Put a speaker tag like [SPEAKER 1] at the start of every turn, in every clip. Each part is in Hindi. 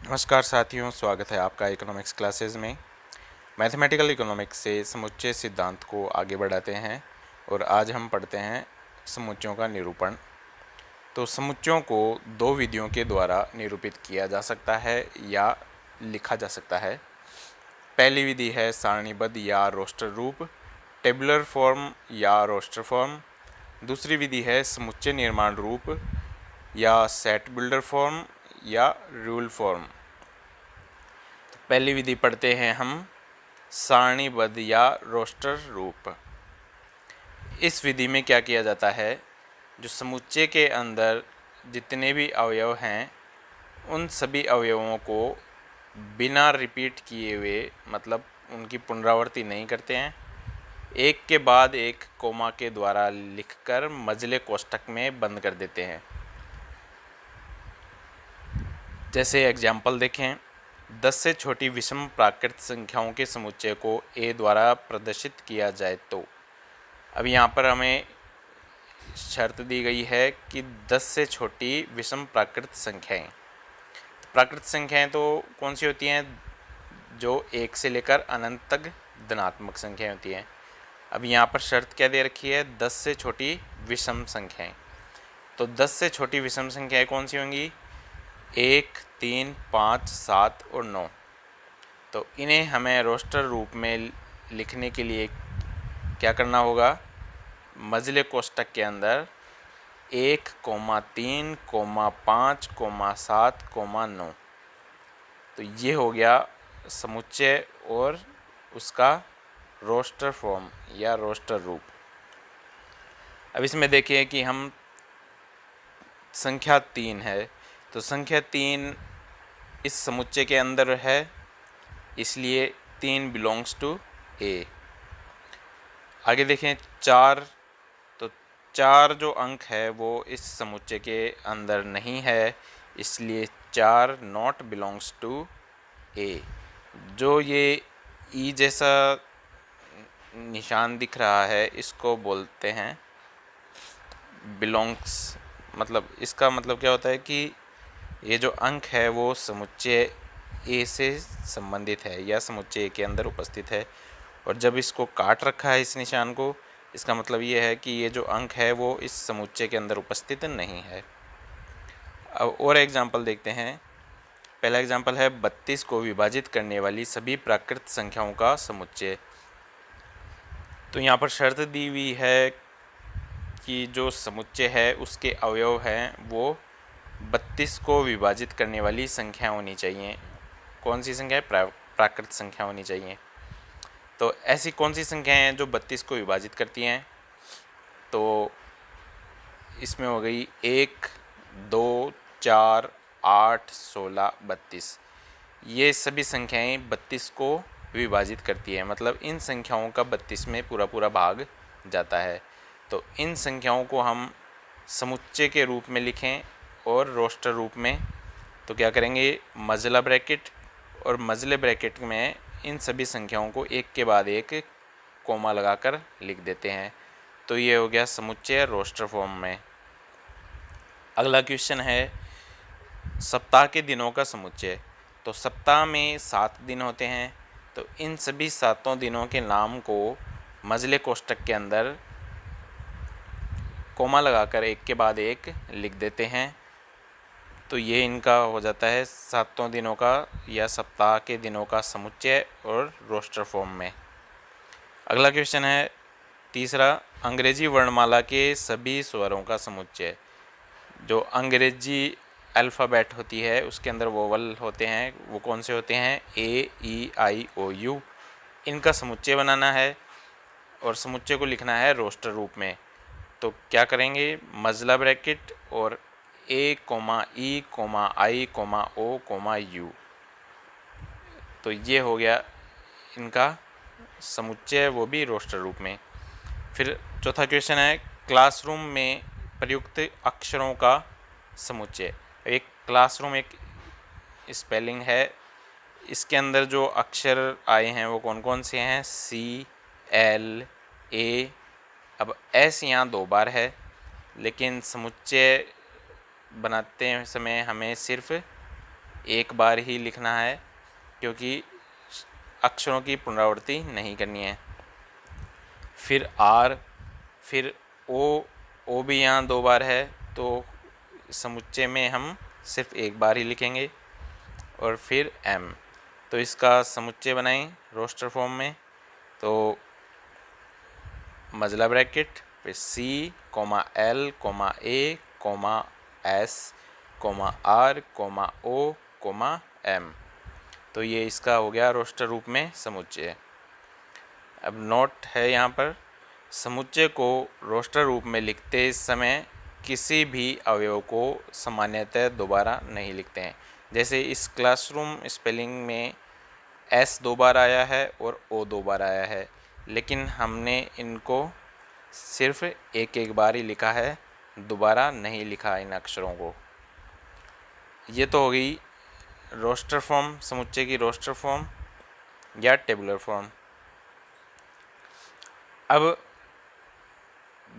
[SPEAKER 1] नमस्कार साथियों, स्वागत है आपका इकोनॉमिक्स क्लासेस में। मैथमेटिकल इकोनॉमिक्स से समुच्चय सिद्धांत को आगे बढ़ाते हैं और आज हम पढ़ते हैं समुच्चयों का निरूपण। तो समुच्चयों को दो विधियों के द्वारा निरूपित किया जा सकता है या लिखा जा सकता है। पहली विधि है सारणीबद्ध या रोस्टर रूप, टेबुलर फॉर्म या रोस्टर फॉर्म। दूसरी विधि है समुच्चय निर्माण रूप या सेट बिल्डर फॉर्म या रूल फॉर्म। पहली विधि पढ़ते हैं हम सारणीबद्ध या रोस्टर रूप। इस विधि में क्या किया जाता है, जो समुच्चय के अंदर जितने भी अवयव हैं उन सभी अवयवों को बिना रिपीट किए हुए, मतलब उनकी पुनरावृत्ति नहीं करते हैं, एक के बाद एक कोमा के द्वारा लिखकर मझले कोष्ठक में बंद कर देते हैं। जैसे एग्जाम्पल देखें, 10 से छोटी विषम प्राकृत संख्याओं के समुच्चय को a द्वारा प्रदर्शित किया जाए तो अब यहाँ पर हमें शर्त दी गई है कि 10 से छोटी विषम प्राकृत संख्याएं। प्राकृत संख्याएं तो कौन सी होती हैं, जो 1 से लेकर अनंत तक धनात्मक संख्याएं होती हैं। अब यहाँ पर शर्त क्या दे रखी है, 10 से छोटी विषम संख्याएं। तो 10 से छोटी विषम संख्याएं कौन सी होंगी, 1, 3, 5, 7 और 9। तो इन्हें हमें रोस्टर रूप में लिखने के लिए क्या करना होगा, मझले कोष्ठक के अंदर 1, 3, 5, 7, 9। तो ये हो गया समुच्चय और उसका रोस्टर फॉर्म या रोस्टर रूप। अब इसमें देखिए कि हम संख्या 3 है, तो संख्या 3 इस समुच्चय के अंदर है, इसलिए 3 बिलोंग्स टू ए। आगे देखें 4, तो 4 जो अंक है वो इस समुच्चय के अंदर नहीं है, इसलिए 4 नॉट बिलोंग्स टू ए। जो ये ई जैसा निशान दिख रहा है इसको बोलते हैं बिलोंग्स। मतलब इसका मतलब क्या होता है कि ये जो अंक है वो समुच्चय ए से संबंधित है या समुच्चय ए के अंदर उपस्थित है, और जब इसको काट रखा है इस निशान को, इसका मतलब ये है कि ये जो अंक है वो इस समुच्चय के अंदर उपस्थित नहीं है। अब और एग्जाम्पल देखते हैं। पहला एग्जाम्पल है 32 को विभाजित करने वाली सभी प्राकृत संख्याओं का समुच्चय। तो यहाँ पर शर्त दी हुई है कि जो समुच्चय है उसके अवयव हैं वो 32 को विभाजित करने वाली संख्या होनी चाहिए। कौन सी संख्या है, प्राकृत संख्या होनी चाहिए। तो ऐसी कौन सी संख्याएं हैं जो 32 को विभाजित करती हैं, तो इसमें हो गई 1, 2, 4, 8, 16, 32। ये सभी संख्याएं 32 को विभाजित करती है, मतलब इन संख्याओं का 32 में पूरा पूरा भाग जाता है। तो इन संख्याओं को हम समुच्चय के रूप में लिखें और रोस्टर रूप में, तो क्या करेंगे, मझला ब्रैकेट और मझले ब्रैकेट में इन सभी संख्याओं को एक के बाद एक कोमा लगाकर लिख देते हैं। तो ये हो गया समुच्चय रोस्टर फॉर्म में। अगला क्वेश्चन है सप्ताह के दिनों का समुच्चय। तो सप्ताह में 7 दिन होते हैं, तो इन सभी 7 दिनों के नाम को मझले कोष्ठक के अंदर कोमा लगाकर एक के बाद एक लिख देते हैं। तो ये इनका हो जाता है 7 दिनों का या सप्ताह के दिनों का समुच्चय और रोस्टर फॉर्म में। अगला क्वेश्चन है तीसरा, अंग्रेजी वर्णमाला के सभी स्वरों का समुच्चय। जो अंग्रेजी अल्फ़ाबेट होती है उसके अंदर वोवल होते हैं, वो कौन से होते हैं, ए, ई, आई, ओ, यू। इनका समुच्चय बनाना है और समुच्चय को लिखना है रोस्टर रूप में। तो क्या करेंगे, मझला ब्रैकेट और ए, ई, आई, ओ, यू। तो ये हो गया इनका समुच्चय, वो भी रोस्टर रूप में। फिर चौथा क्वेश्चन है क्लासरूम में प्रयुक्त अक्षरों का समुच्चय। एक क्लासरूम एक स्पेलिंग है, इसके अंदर जो अक्षर आए हैं वो कौन कौन से हैं, सी, एल, ए। अब एस यहाँ 2 बार है, लेकिन समुच्चय बनाते समय हमें सिर्फ एक बार ही लिखना है, क्योंकि अक्षरों की पुनरावृत्ति नहीं करनी है। फिर आर, फिर ओ भी यहाँ 2 बार है, तो समुच्चय में हम सिर्फ एक बार ही लिखेंगे। और फिर एम, तो इसका समुच्चय बनाएं रोस्टर फॉर्म में। तो मजला ब्रैकेट, फिर C comma L comma A comma S comma R comma O comma M, तो ये इसका हो गया रोस्टर रूप में समुच्चय। अब नोट है यहाँ पर, समुच्चय को रोस्टर रूप में लिखते समय किसी भी अवयव को सामान्यतः दोबारा नहीं लिखते हैं। जैसे इस क्लासरूम स्पेलिंग में एस 2 बार आया है और ओ 2 बार आया है, लेकिन हमने इनको सिर्फ एक बार ही लिखा है, दोबारा नहीं लिखा इन अक्षरों को। ये तो हो गई रोस्टर फॉर्म, समुच्चय की रोस्टर फॉर्म या टेबुलर फॉर्म। अब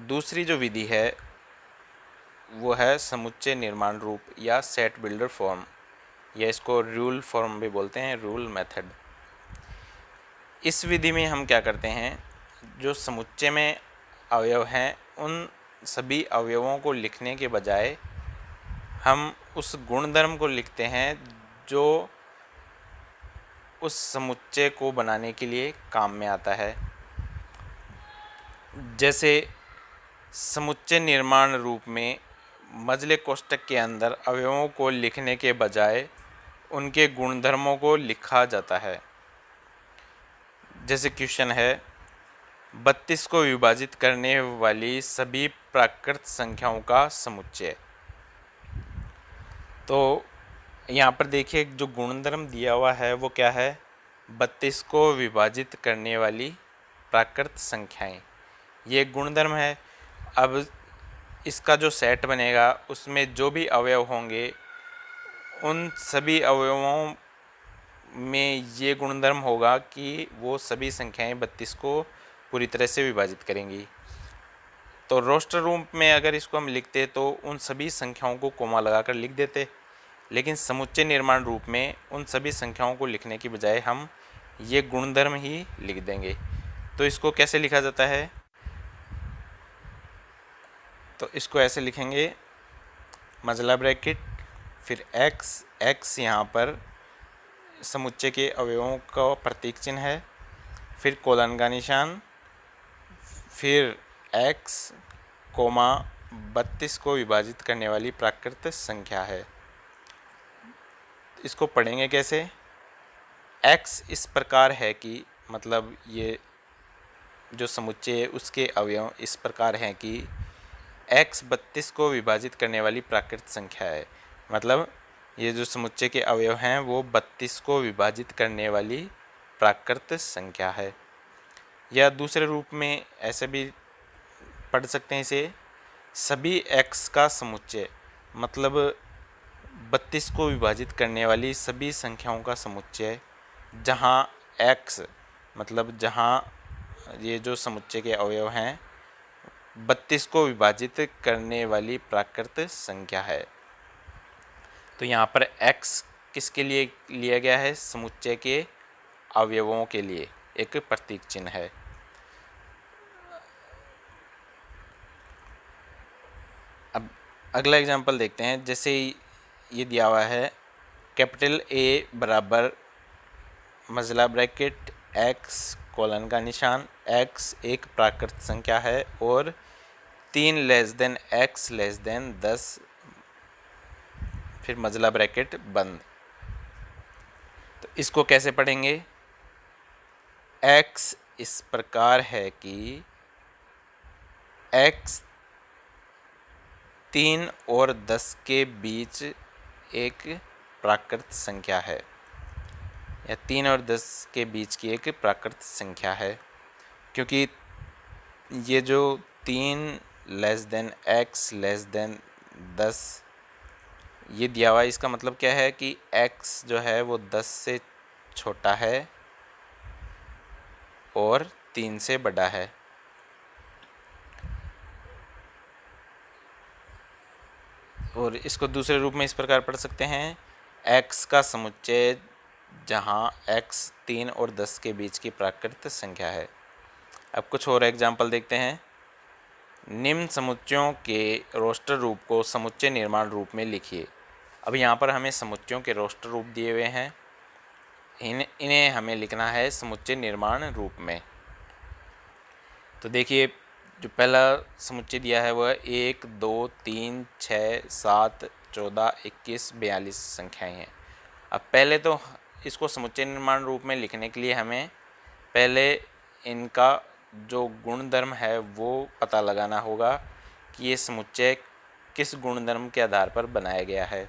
[SPEAKER 1] दूसरी जो विधि है वो है समुच्चय निर्माण रूप या सेट बिल्डर फॉर्म, या इसको रूल फॉर्म भी बोलते हैं, रूल मेथड। इस विधि में हम क्या करते हैं, जो समुच्चय में अवयव हैं उन सभी अवयवों को लिखने के बजाय हम उस गुणधर्म को लिखते हैं जो उस समुच्चय को बनाने के लिए काम में आता है। जैसे समुच्चय निर्माण रूप में मजले कोष्ठक के अंदर अवयवों को लिखने के बजाय उनके गुणधर्मों को लिखा जाता है। जैसे क्वेश्चन है, 32 को विभाजित करने वाली सभी प्राकृत संख्याओं का समुच्चय। तो यहाँ पर देखिए जो गुणधर्म दिया हुआ है वो क्या है, 32 को विभाजित करने वाली प्राकृत संख्याएं, ये गुणधर्म है। अब इसका जो सेट बनेगा उसमें जो भी अवयव होंगे उन सभी अवयवों में ये गुणधर्म होगा कि वो सभी संख्याएं 32 को पूरी तरह से विभाजित करेंगी। तो रोस्टर रूप में अगर इसको हम लिखते तो उन सभी संख्याओं को कोमा लगाकर लिख देते, लेकिन समुच्चय निर्माण रूप में उन सभी संख्याओं को लिखने की बजाय हम ये गुणधर्म ही लिख देंगे। तो इसको कैसे लिखा जाता है, तो इसको ऐसे लिखेंगे, मजला ब्रैकेट, फिर एक्स यहाँ पर समुच्चय के अवयवों का प्रतीक चिन्ह है, फिर कोलन का निशान, फिर एक्स कोमा 32 को विभाजित करने वाली प्राकृत संख्या है। इसको पढ़ेंगे कैसे, एक्स इस प्रकार है कि मतलब ये जो समुच्चय है उसके अवयव इस प्रकार हैं कि एक्स 32 को विभाजित करने वाली प्राकृत संख्या है। मतलब ये जो समुच्चय के अवयव हैं वो 32 को विभाजित करने वाली प्राकृत संख्या है। या दूसरे रूप में ऐसे भी पढ़ सकते हैं इसे, सभी एक्स का समुच्चय, मतलब 32 को विभाजित करने वाली सभी संख्याओं का समुच्चय, जहाँ एक्स मतलब जहाँ ये जो समुच्चय के अवयव हैं 32 को विभाजित करने वाली प्राकृत संख्या है। तो यहाँ पर x किसके लिए लिया गया है, समुच्चय के अवयवों के लिए एक प्रतीक चिन्ह है। अब अगला एग्जांपल देखते हैं। जैसे ये दिया हुआ है, कैपिटल ए बराबर मजला ब्रैकेट x कोलन का निशान, x एक प्राकृत संख्या है और 3 less than x less than 10, फिर मजला ब्रैकेट बंद। तो इसको कैसे पढ़ेंगे, x इस प्रकार है कि x 3 और 10 के बीच एक प्राकृत संख्या है, या 3 और 10 के बीच की एक प्राकृत संख्या है। क्योंकि ये जो 3 less than x less than 10 ये दिया हुआ है, इसका मतलब क्या है कि x जो है वो 10 से छोटा है और 3 से बड़ा है। और इसको दूसरे रूप में इस प्रकार पढ़ सकते हैं, x का समुच्चय जहाँ x 3 और 10 के बीच की प्राकृत संख्या है। अब कुछ और एग्जाम्पल देखते हैं। निम्न समुच्चयों के रोस्टर रूप को समुच्चय निर्माण रूप में लिखिए। अब यहाँ पर हमें समुच्चयों के रोस्टर रूप दिए हुए हैं, इन्हें हमें लिखना है समुच्चय निर्माण रूप में। तो देखिए, जो पहला समुच्चय दिया है वह 1, 2, 3, 6, 7, 14, 21, 42 संख्याएं हैं। अब पहले तो इसको समुच्चय निर्माण रूप में लिखने के लिए हमें पहले इनका जो गुणधर्म है वो पता लगाना होगा कि ये समुच्चय किस गुणधर्म के आधार पर बनाया गया है।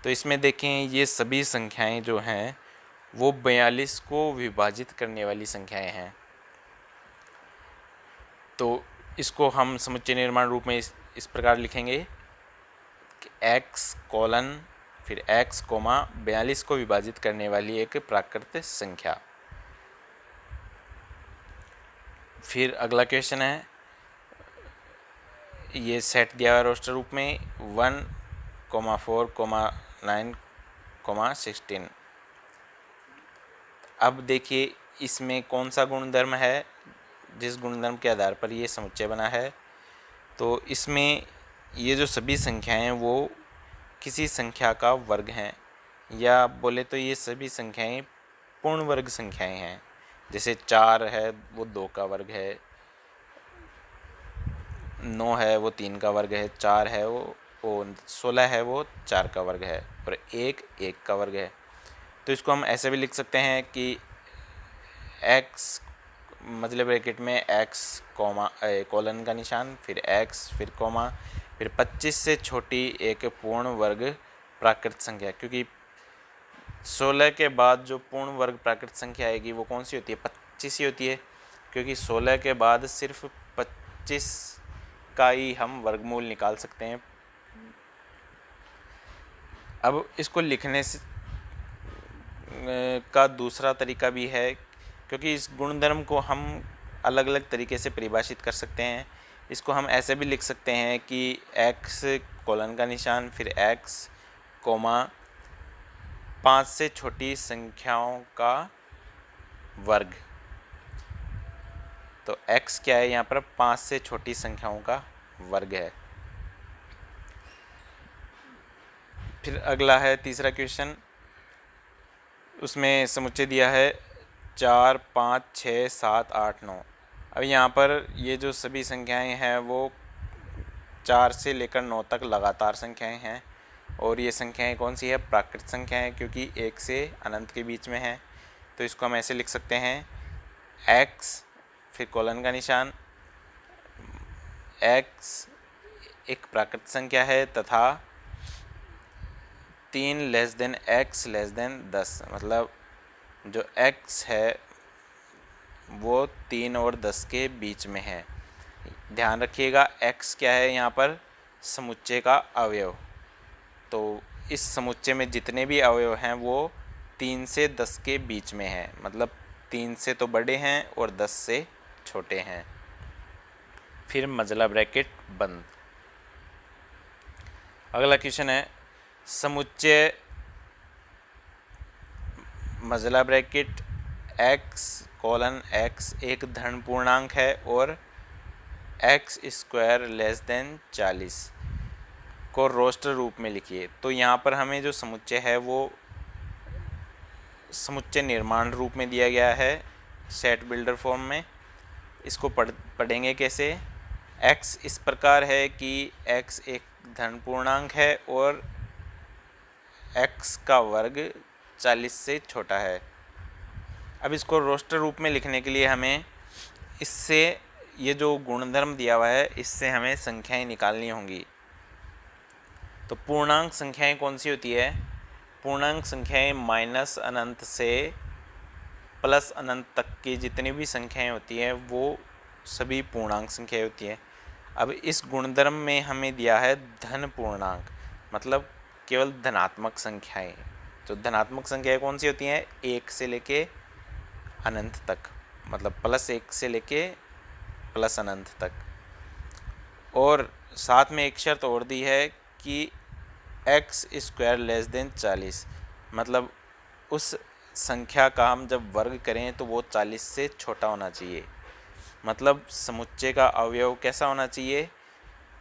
[SPEAKER 1] तो इसमें देखें, ये सभी संख्याएं जो हैं वो 42 को विभाजित करने वाली संख्याएं हैं। तो इसको हम समुच्चय निर्माण रूप में इस प्रकार लिखेंगे कि x कोलन फिर x कोमा 42 को विभाजित करने वाली एक प्राकृत संख्या। फिर अगला क्वेश्चन है, ये सेट दिया हुआ रोस्टर रूप में 1, 4, 9, 16। अब देखिए इसमें कौन सा गुणधर्म है जिस गुणधर्म के आधार पर ये समुच्चय बना है। तो इसमें ये जो सभी संख्याएं वो किसी संख्या का वर्ग हैं, या बोले तो ये सभी संख्याएं पूर्ण वर्ग संख्याएं हैं। जैसे 4 है वो 2 का वर्ग है, 9 है वो 3 का वर्ग है, 4 है वो 16 है वो 4 का वर्ग है, और 1 का वर्ग है। तो इसको हम ऐसे भी लिख सकते हैं कि x मतलब ब्रैकेट में x कोमा कोलन का निशान, फिर x, फिर कोमा, फिर 25 से छोटी एक पूर्ण वर्ग प्राकृत संख्या। क्योंकि 16 के बाद जो पूर्ण वर्ग प्राकृत संख्या आएगी वो कौन सी होती है? 25 ही होती है, क्योंकि 16 के बाद सिर्फ 25 का ही हम वर्गमूल निकाल सकते हैं। अब इसको लिखने से का दूसरा तरीका भी है, क्योंकि इस गुणधर्म को हम अलग अलग तरीके से परिभाषित कर सकते हैं। इसको हम ऐसे भी लिख सकते हैं कि x कोलन का निशान, फिर x कोमा 5 से छोटी संख्याओं का वर्ग। तो x क्या है यहाँ पर? 5 से छोटी संख्याओं का वर्ग है। फिर अगला है तीसरा क्वेश्चन, उसमें समुच्चय दिया है 4, 5, 6, 7, 8, 9। अब यहाँ पर ये जो सभी संख्याएं हैं वो 4 से लेकर 9 तक लगातार संख्याएं हैं, और ये संख्याएं कौन सी है? प्राकृत संख्याएं, क्योंकि 1 से अनंत के बीच में है। तो इसको हम ऐसे लिख सकते हैं, x फिर कोलन का निशान, x एक प्राकृत संख्या है तथा 3 less than x less than 10। मतलब जो x है वो 3 और 10 के बीच में है। ध्यान रखिएगा, x क्या है यहाँ पर? समुच्चय का अवयव। तो इस समुच्चय में जितने भी अवयव हैं वो 3 से 10 के बीच में हैं, मतलब 3 से तो बड़े हैं और 10 से छोटे हैं। फिर मजला ब्रैकेट बंद। अगला क्वेश्चन है, समुच्चय मजला ब्रैकेट x कोलन x एक धन पूर्णांक है और x स्क्वायर लेस देन 40 को रोस्टर रूप में लिखिए। तो यहाँ पर हमें जो समुच्चय है वो समुच्चय निर्माण रूप में दिया गया है, सेट बिल्डर फॉर्म में। इसको पढ़ेंगे कैसे? x इस प्रकार है कि x एक धन पूर्णांक है और x का वर्ग 40 से छोटा है। अब इसको रोस्टर रूप में लिखने के लिए हमें इससे ये जो गुणधर्म दिया हुआ है इससे हमें संख्याएं निकालनी होंगी। तो पूर्णांक संख्याएं कौन सी होती है? पूर्णांक संख्याएं माइनस अनंत से प्लस अनंत तक की जितनी भी संख्याएं होती हैं वो सभी पूर्णांक संख्याएं होती हैं। अब इस गुणधर्म में हमें दिया है धन पूर्णांक, मतलब केवल धनात्मक संख्याएं। तो धनात्मक संख्याएं कौन सी होती हैं? 1 से लेके अनंत तक, मतलब +1 से लेके प्लस अनंत तक। और साथ में एक शर्त और दी है कि एक्स स्क्वायर लेस देन 40, मतलब उस संख्या का हम जब वर्ग करें तो वो 40 से छोटा होना चाहिए। मतलब समुच्चय का अवयव कैसा होना चाहिए,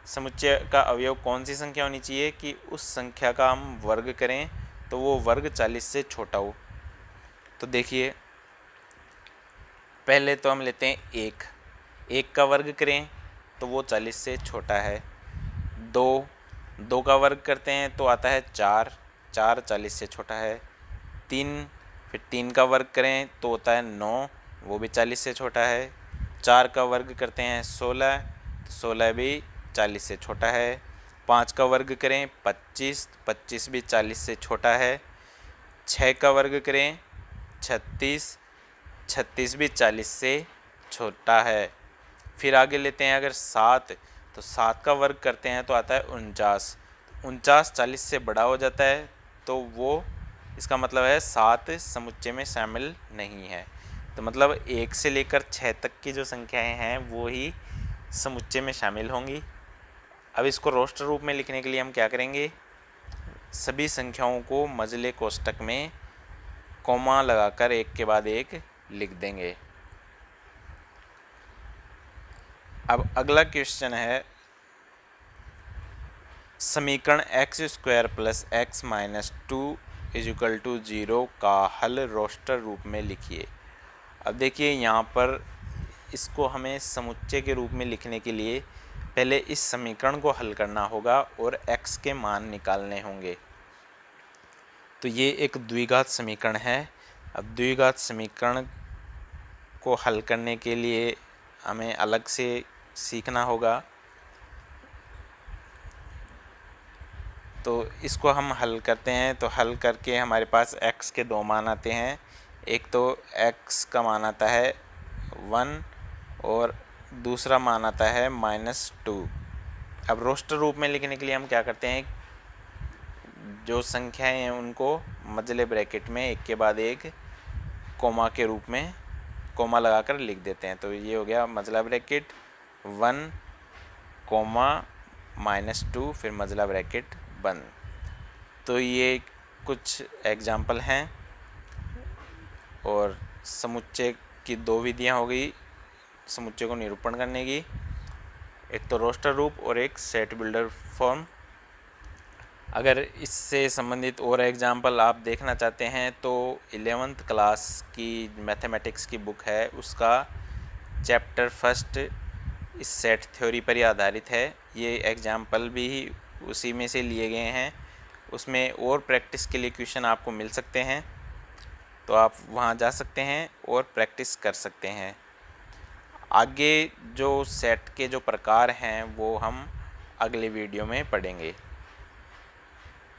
[SPEAKER 1] समुच्चय का अवयव कौन सी संख्या होनी चाहिए कि उस संख्या का हम वर्ग करें तो वो वर्ग 40 से छोटा हो। तो देखिए, पहले तो हम लेते हैं एक का वर्ग करें तो वो 40 से छोटा है। दो का वर्ग करते हैं तो आता है 4 40 से छोटा है। 3, फिर 3 का वर्ग करें तो होता है 9, वो भी 40 से छोटा है। 4 का वर्ग करते हैं 16, तो 16 भी 40 से छोटा है। 5 का वर्ग करें 25, 25 भी 40 से छोटा है। 6 का वर्ग करें 36, 36 भी 40 से छोटा है। फिर आगे लेते हैं अगर 7, तो 7 का वर्ग करते हैं तो आता है 49, 49 40 से बड़ा हो जाता है, तो वो इसका मतलब है 7 समुच्चय में शामिल नहीं है। तो मतलब 1 से लेकर 6 तक की जो संख्याएं हैं वो ही समुच्चय में शामिल होंगी। अब इसको रोस्टर रूप में लिखने के लिए हम क्या करेंगे, सभी संख्याओं को मझले कोष्ठक में कॉमा लगाकर एक के बाद एक लिख देंगे। अब अगला क्वेश्चन है, समीकरण X square plus X minus 2 equal to 0 का हल रोस्टर रूप में लिखिए। अब देखिए, यहाँ पर इसको हमें समुच्चय के रूप में लिखने के लिए पहले इस समीकरण को हल करना होगा और x के मान निकालने होंगे। तो ये एक द्विघात समीकरण है। अब द्विघात समीकरण को हल करने के लिए हमें अलग से सीखना होगा। तो इसको हम हल करते हैं, तो हल करके हमारे पास x के दो मान आते हैं। एक तो x का मान आता है 1 और दूसरा मान आता है -2। अब रोस्टर रूप में लिखने के लिए हम क्या करते हैं, जो संख्याएं हैं उनको मझले ब्रैकेट में एक के बाद एक कोमा के रूप में कोमा लगाकर लिख देते हैं। तो ये हो गया मझला ब्रैकेट 1, -2, फिर मझला ब्रैकेट बंद। तो ये कुछ एग्जाम्पल हैं और समुच्चय की दो विधियां हो गई समुच्चय को निरूपण करने की, एक तो रोस्टर रूप और एक सेट बिल्डर फॉर्म। अगर इससे संबंधित और एग्जाम्पल आप देखना चाहते हैं तो 11th क्लास की मैथमेटिक्स की बुक है, उसका चैप्टर 1 इस सेट थ्योरी पर ही आधारित है। ये एग्जाम्पल भी उसी में से लिए गए हैं, उसमें और प्रैक्टिस के लिए क्वेश्चन आपको मिल सकते हैं, तो आप वहाँ जा सकते हैं और प्रैक्टिस कर सकते हैं। आगे जो सेट के जो प्रकार हैं वो हम अगले वीडियो में पढ़ेंगे।